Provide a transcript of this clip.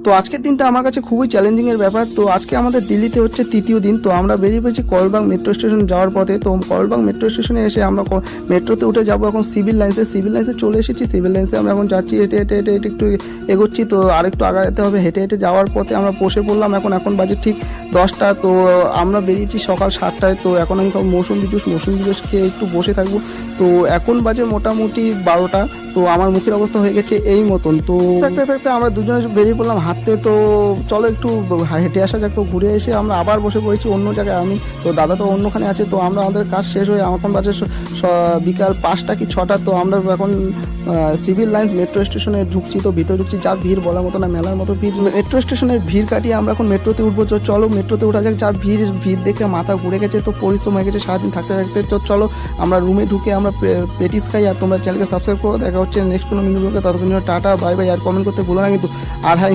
তো আজকের দিনটা আমার কাছে খুবই চ্যালেঞ্জিংয়ের ব্যাপার। তো আজকে আমাদের দিল্লিতে হচ্ছে তৃতীয় দিন। তো আমরা বেরিয়ে পড়েছি করলবাগ মেট্রো স্টেশন যাওয়ার পথে। তো করলবাগ মেট্রো স্টেশনে এসে আমরা মেট্রোতে উঠে যাবো এখন সিভিল লাইন্সে চলে এসেছি। সিভিল লাইন্সে আমরা এখন যাচ্ছি, হেঁটে হেঁটে হেঁটে হেঁটে একটু এগোচ্ছি। তো আরেকটু আগাতে হবে, হেঁটে হেঁটে যাওয়ার পথে আমরা বসে পড়লাম। এখন বাজে ঠিক 10টা। তো আমরা বেরিয়েছি সকাল 7টায়। তো এখন আমি মৌসুমি জুস খেয়ে একটু বসে থাকবো। তো এখন বাজে মোটামুটি 12টা। তো আমার মুখের অবস্থা হয়ে গেছে এই মতন। তো থাকতে থাকতে আমরা দুজনে বেরিয়ে পড়লাম হাঁটতে। তো চলো একটু হেঁটে আসা যাক। তো ঘুরে এসে আমরা আবার বসে পড়েছি অন্য জায়গায়। আমি তো দাদা তো অন্যখানে আছে। তো আমরা আমাদের কাজ শেষ হয়ে এখন বাজে বিকাল 5টা কি 6টা। তো আমরা এখন সিভিল লাইন্স মেট্রো স্টেশনে ঢুকছি। তো ভিতরে ঢুকছি, যা ভিড় বলার মতো না, মেলার মতো ভিড়। মেট্রো স্টেশনের ভিড় কাটিয়ে আমরা এখন মেট্রোতে উঠবো। চলো মেট্রোতে উঠা যাক। যা ভিড় দেখে মাথা ঘুরে গেছে। তো পরিশ্রম হয়ে গেছে সারাদিন থাকতে থাকতে। তো চলো আমরা রুমে ঢুকে আমরা পেটিস খাই। আর তোমরা চ্যানেলকে সাবস্ক্রাইব করো। দেখা হচ্ছে নেক্সট কোনো ভিডিওতে। ততক্ষণ টাটা, বাই বাই। আর কমেন্ট করতে ভুলো না কিন্তু। আর হ্যাঁ,